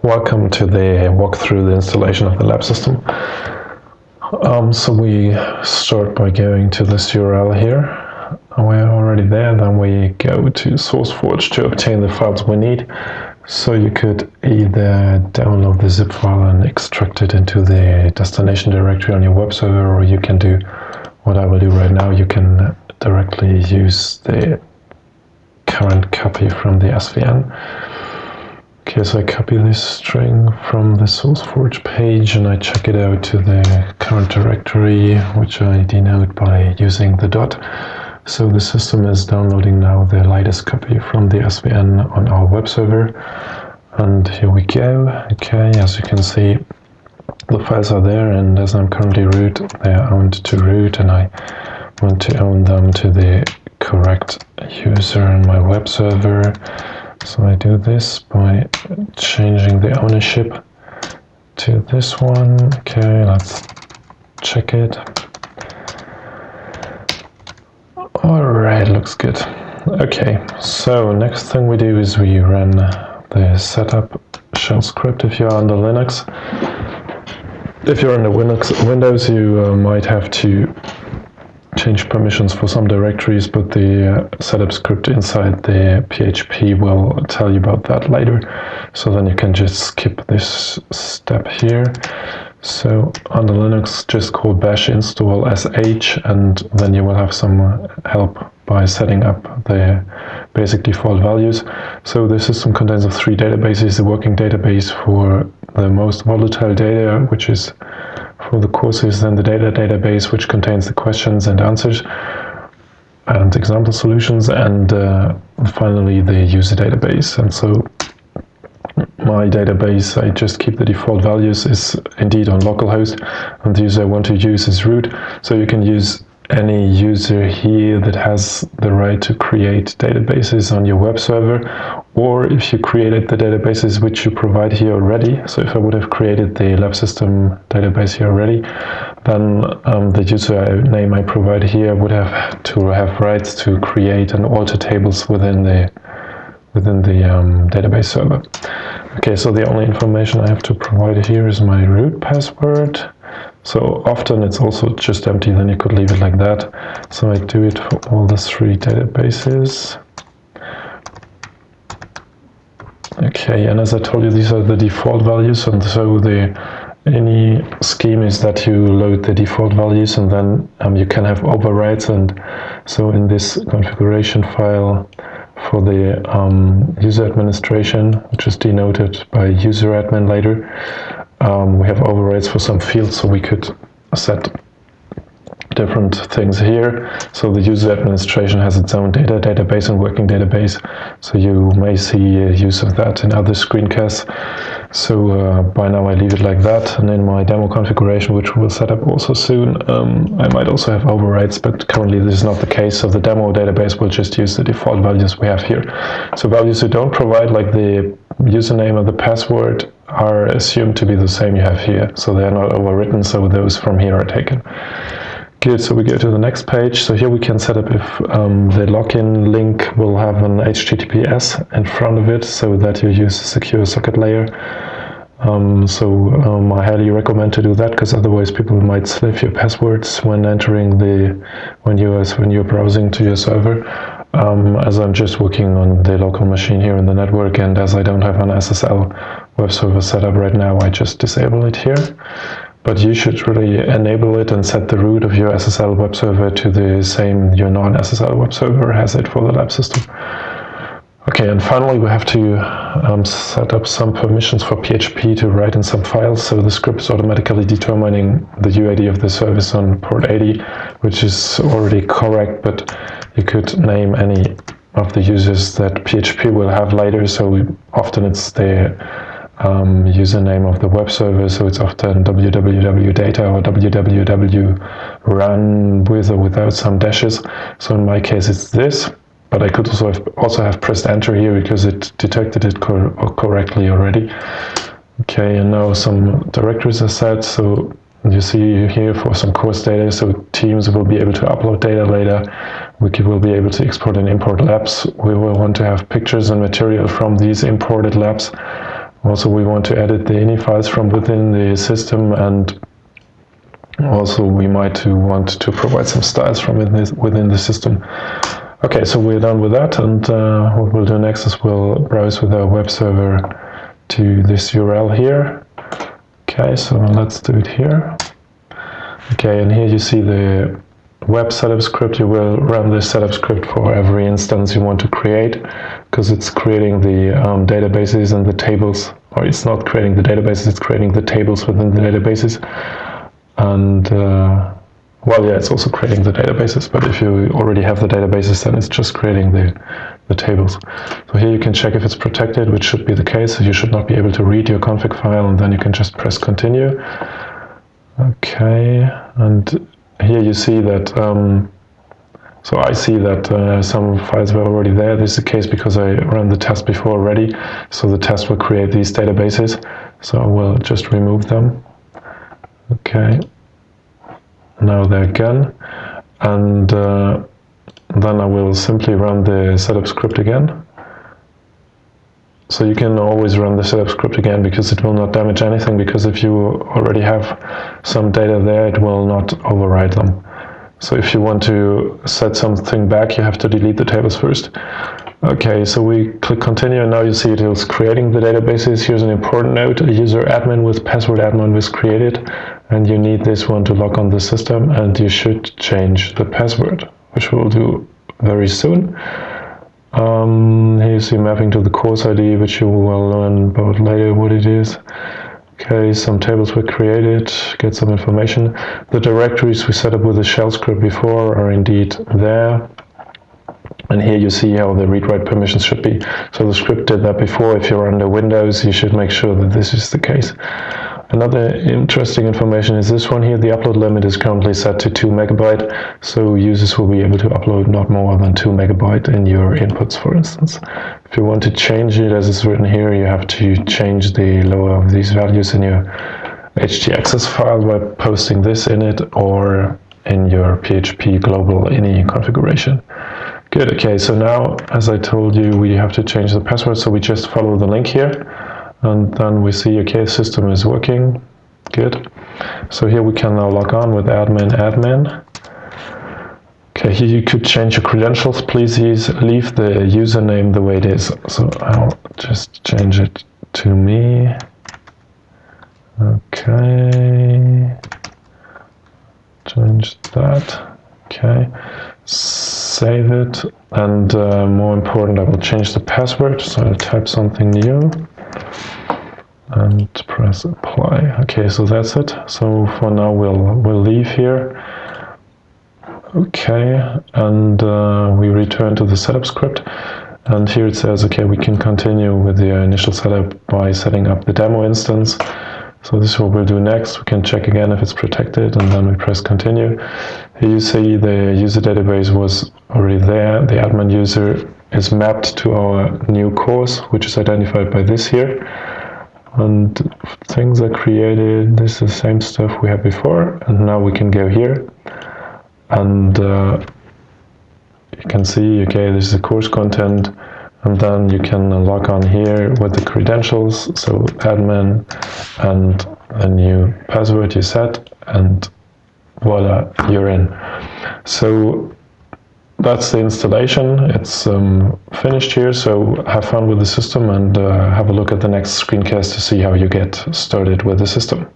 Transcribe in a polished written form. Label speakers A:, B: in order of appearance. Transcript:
A: Welcome to the walkthrough the installation of the lab system. So we start by going to this URL here. We're already there, then we go to SourceForge to obtain the files we need. So you could either download the zip file and extract it into the destination directory on your web server, or you can do what I will do right now. You can directly use the current copy from the SVN. Okay, so I copy this string from the SourceForge page and I check it out to the current directory, which I denote by using the dot. So the system is downloading now the latest copy from the SVN on our web server. And here we go. Okay, as you can see, the files are there, and as I'm currently root, they are owned to root, and I want to own them to the correct user in my web server. So I do this by changing the ownership to this one. Okay, let's check it. Alright, looks good. Okay, so next thing we do is we run the setup shell script if you're on the Linux. If you're on the Windows, you might have to change permissions for some directories, but the setup script inside the PHP will tell you about that later. So then you can just skip this step here. So on the Linux, just call bash install sh, and then you will have some help by setting up the basic default values. So the system contains of 3 databases: the working database for the most volatile data, which is for the courses, then the data database, which contains the questions and answers and example solutions, and finally the user database. And so my database, I just keep the default values, is indeed on localhost, and the user I want to use is root. So you can use any user here that has the right to create databases on your web server, or if you created the databases which you provide here already. So if I would have created the lab system database here already, then the user name I provide here would have to have rights to create and alter tables within the database server. Okay, so the only information I have to provide here is my root password. So often it's also just empty, then you could leave it like that. So I do it for all the 3 databases. Okay, and as I told you, these are the default values, and so any scheme is that you load the default values, and then you can have overrides. And so in this configuration file for the user administration, which is denoted by user admin later, we have overrides for some fields, so we could set different things here. So the user administration has its own database and working database, so you may see use of that in other screencasts. So by now I leave it like that, and in my demo configuration, which we'll set up also soon, I might also have overrides, but currently this is not the case. So the demo database will just use the default values we have here. So values you don't provide, like the username and the password, are assumed to be the same you have here, so they are not overwritten, so those from here are taken. Good, so we go to the next page. So here we can set up if the login link will have an HTTPS in front of it, so that you use a secure socket layer. I highly recommend to do that, because otherwise people might sniff your passwords when when you're browsing to your server. As I'm just working on the local machine here in the network, and as I don't have an SSL web server set up right now, I just disable it here. But you should really enable it and set the root of your SSL web server to the same your non-SSL web server has it for the lab system. Okay, and finally we have to set up some permissions for PHP to write in some files. So the script is automatically determining the UID of the service on port 80, which is already correct, but you could name any of the users that PHP will have later. So often it's the username of the web server, so it's often www.data or www.run with or without some dashes. So in my case it's this, but I could also have pressed enter here because it detected it correctly already. Okay, and now some directories are set. So you see here for some course data, so teams will be able to upload data later. We will be able to export and import labs. We will want to have pictures and material from these imported labs. Also, we want to edit the ini files from within the system, and also we might want to provide some styles from within the system. Okay, so we're done with that, and what we'll do next is we'll browse with our web server to this URL here. Okay, so let's do it here. Okay, and here you see the web setup script. You will run this setup script for every instance you want to create, because it's creating the databases and the tables, or it's not creating the databases, it's creating the tables within the databases. And well, yeah, it's also creating the databases, but if you already have the databases, then it's just creating the tables. So here you can check if it's protected, which should be the case. So you should not be able to read your config file, and then you can just press continue. Okay, and here you see that, so I see that some files were already there. This is the case because I ran the test before already, so the test will create these databases. So I will just remove them. Okay, now they're gone, and then I will simply run the setup script again. So you can always run the setup script again, because it will not damage anything, because if you already have some data there, it will not overwrite them. So if you want to set something back, you have to delete the tables first. Okay, so we click continue, and now you see it is creating the databases. Here's an important note: a user admin with password admin was created, and you need this one to log on the system, and you should change the password, which we'll do very soon. Here you see mapping to the course ID, which you will learn about later what it is. Okay, some tables were created, get some information. The directories we set up with the shell script before are indeed there. And here you see how the read-write permissions should be. So the script did that before. If you're under Windows, you should make sure that this is the case. Another interesting information is this one here. The upload limit is currently set to 2 MB, so users will be able to upload not more than 2 MB in your inputs, for instance. If you want to change it as it's written here, you have to change the lower of these values in your htaccess file by posting this in it, or in your PHP global ini configuration. Good, okay, so now, as I told you, we have to change the password, so we just follow the link here. And then we see, okay, system is working. Good. So here we can now log on with admin. Okay, here you could change your credentials. Please leave the username the way it is. So I'll just change it to me. Okay. Change that. Okay. Save it. And more important, I will change the password. So I'll type something new. And press apply. Okay, so that's it. So for now we'll leave here. Okay, and we return to the setup script, and here it says, okay, we can continue with the initial setup by setting up the demo instance. So this is what we'll do next. We can check again if it's protected, and then we press continue. Here you see the user database was already there. The admin user is mapped to our new course, which is identified by this here. And things are created. This is the same stuff we had before, and now we can go here, and you can see, okay, this is the course content, and then you can log on here with the credentials, so admin and a new password you set, and voila, you're in. So that's the installation. It's finished here, so have fun with the system, and have a look at the next screencast to see how you get started with the system.